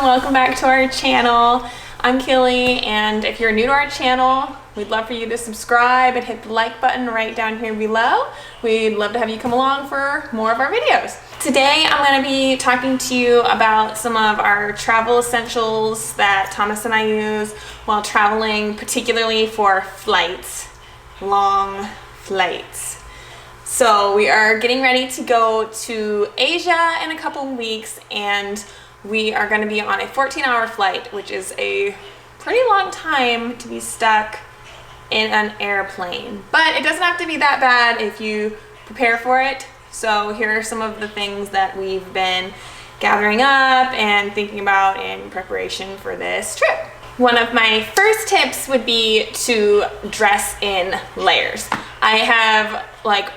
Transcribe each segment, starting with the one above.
welcome back to our channel. I'm Keely, and if you're new to our channel, we'd love for you to subscribe and hit the like button right down here below. We'd love to have you come along for more of our videos. Today I'm going to be talking to you about some of our travel essentials that Thomas and I use while traveling, particularly for flights, long flights. So we are getting ready to go to Asia in a couple weeks, and we are going to be on a 14-hour flight, which is a pretty long time to be stuck in an airplane. But it doesn't have to be that bad if you prepare for it. So here are some of the things that we've been gathering up and thinking about in preparation for this trip. One of my first tips would be to dress in layers. I have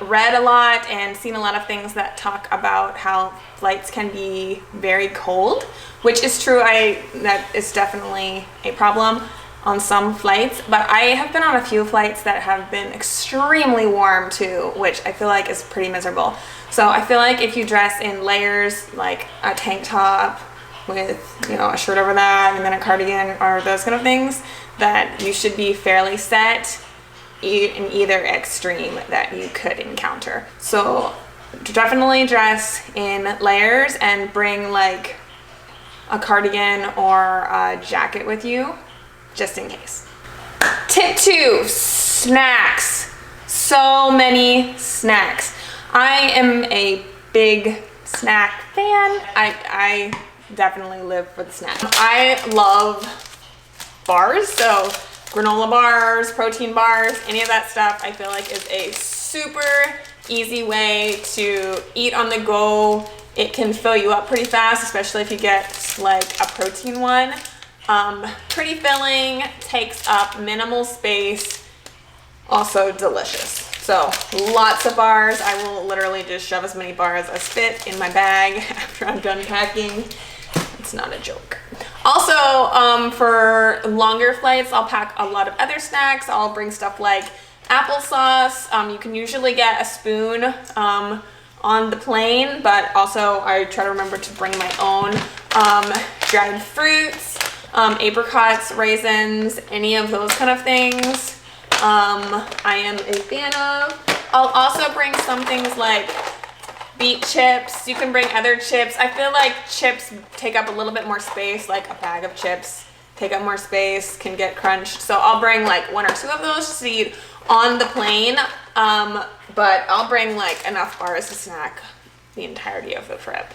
read a lot and seen a lot of things that talk about how flights can be very cold, which is true. That is definitely a problem on some flights, but I have been on a few flights that have been extremely warm too, which I feel like is pretty miserable. So I feel like if you dress in layers, like a tank top with, a shirt over that and then a cardigan or those kind of things, that you should be fairly set in either extreme that you could encounter. So definitely dress in layers and bring a cardigan or a jacket with you just in case. Tip 2, snacks. So many snacks. I am a big snack fan. I definitely live for the snacks. I love bars, so granola bars, protein bars, any of that stuff I feel like is a super easy way to eat on the go. It can fill you up pretty fast, especially if you get a protein one. Pretty filling, takes up minimal space, also delicious. So lots of bars. I will literally just shove as many bars as fit in my bag after I'm done packing. It's not a joke. Also, for longer flights, I'll pack a lot of other snacks. I'll bring stuff like applesauce. You can usually get a spoon on the plane, but also I try to remember to bring my own dried fruits, apricots, raisins, any of those kind of things. I am a fan of. I'll also bring some things like beet chips. You can bring other chips. I feel like chips take up a little bit more space, like a bag of chips take up more space, can get crunched. So I'll bring 1 or 2 of those to eat on the plane. But I'll bring enough bars to snack the entirety of the trip.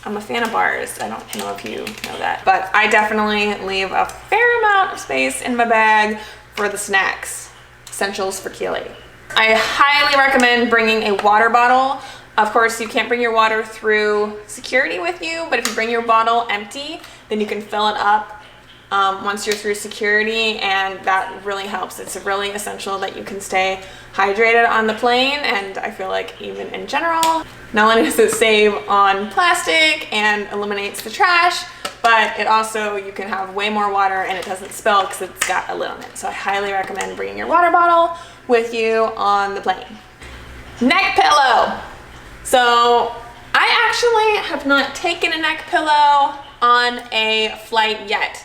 I'm a fan of bars. I don't know if you know that, but I definitely leave a fair amount of space in my bag for the snacks. Essentials for Keely. I highly recommend bringing a water bottle. Of course, you can't bring your water through security with you, but if you bring your bottle empty, then you can fill it up once you're through security, and that really helps. It's really essential that you can stay hydrated on the plane, and I feel like even in general, not only does it save on plastic and eliminates the trash, but it also, you can have way more water and it doesn't spill because it's got a lid on it. So I highly recommend bringing your water bottle with you on the plane. Neck pillow. So I actually have not taken a neck pillow on a flight yet,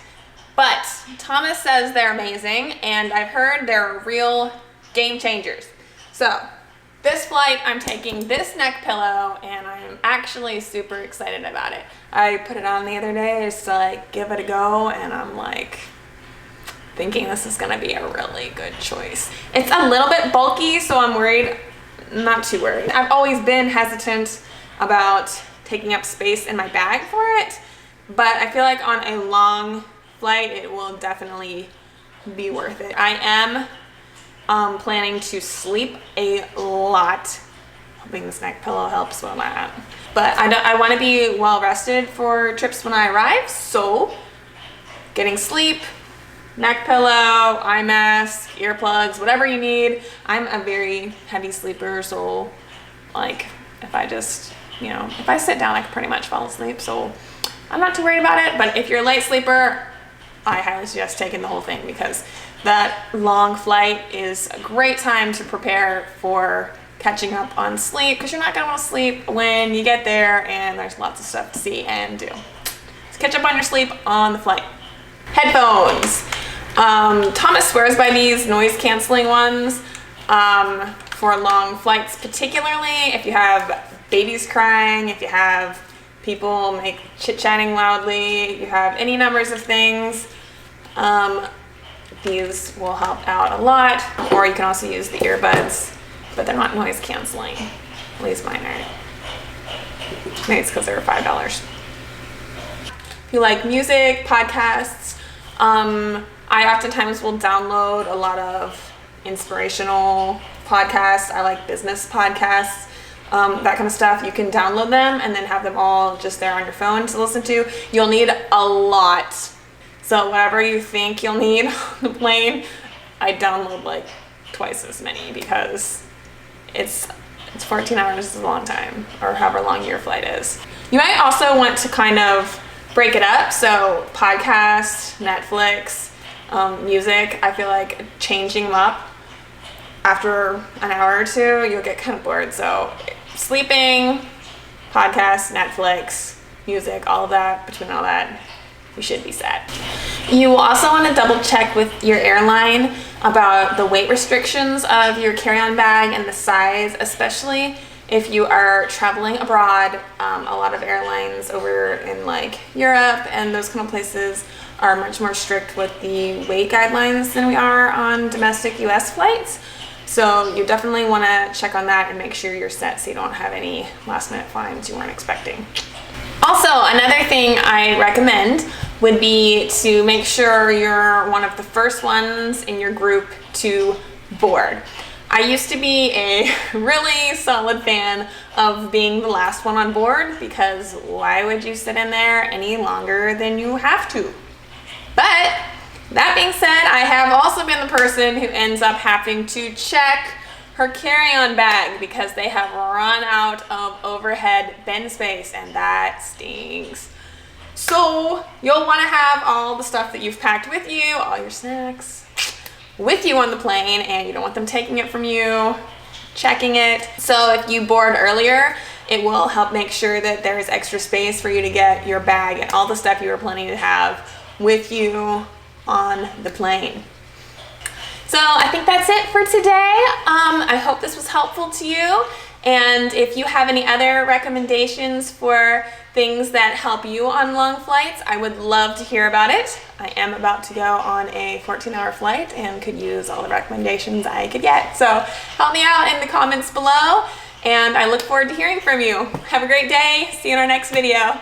but Thomas says they're amazing, and I've heard they're real game changers. So this flight, I'm taking this neck pillow, and I'm actually super excited about it. I put it on the other day just to give it a go, and I'm thinking this is gonna be a really good choice. It's a little bit bulky, so I'm worried. Not too worried. I've always been hesitant about taking up space in my bag for it, but I feel like on a long flight, it will definitely be worth it. I am planning to sleep a lot. Hoping this neck pillow helps with that. But I want to be well rested for trips when I arrive, so getting sleep, neck pillow, eye mask, earplugs, whatever you need. I'm a very heavy sleeper, so if I just, if I sit down, I can pretty much fall asleep, so I'm not too worried about it. But if you're a light sleeper, I highly suggest taking the whole thing, because that long flight is a great time to prepare for catching up on sleep, because you're not going to want to sleep when you get there and there's lots of stuff to see and do. It's catch up on your sleep on the flight. Headphones. Thomas swears by these noise canceling ones for long flights, particularly if you have babies crying, if you have people chit-chatting loudly, you have any numbers of things. These will help out a lot, or you can also use the earbuds, but they're not noise canceling. At least mine are. Maybe it's because they were $5. If you like music, podcasts, I oftentimes will download a lot of inspirational podcasts. I like business podcasts, that kind of stuff. You can download them and then have them all just there on your phone to listen to. You'll need a lot. So whatever you think you'll need on the plane, I download like twice as many because it's 14 hours is a long time, or however long your flight is. You might also want to kind of break it up. So podcast, Netflix, music, I feel like changing them up after an hour or two, you'll get kind of bored. So sleeping, podcast, Netflix, music, all of that, between all that, you should be set. You will also want to double check with your airline about the weight restrictions of your carry-on bag and the size, especially if you are traveling abroad. A lot of airlines over in like Europe and those kind of places are much more strict with the weight guidelines than we are on domestic US flights. So you definitely want to check on that and make sure you're set so you don't have any last minute fines you weren't expecting. Also, another thing I recommend would be to make sure you're one of the first ones in your group to board. I used to be a really solid fan of being the last one on board, because why would you sit in there any longer than you have to? But that being said, I have also been the person who ends up having to check her carry-on bag because they have run out of overhead bin space, and that stinks. So you'll want to have all the stuff that you've packed with you, all your snacks, with you on the plane, and you don't want them taking it from you, checking it. So if you board earlier, it will help make sure that there is extra space for you to get your bag and all the stuff you were planning to have with you on the plane. So I think that's it for today. I hope this was helpful to you. And if you have any other recommendations for things that help you on long flights, I would love to hear about it. I am about to go on a 14-hour flight and could use all the recommendations I could get. So help me out in the comments below, and I look forward to hearing from you. Have a great day. See you in our next video.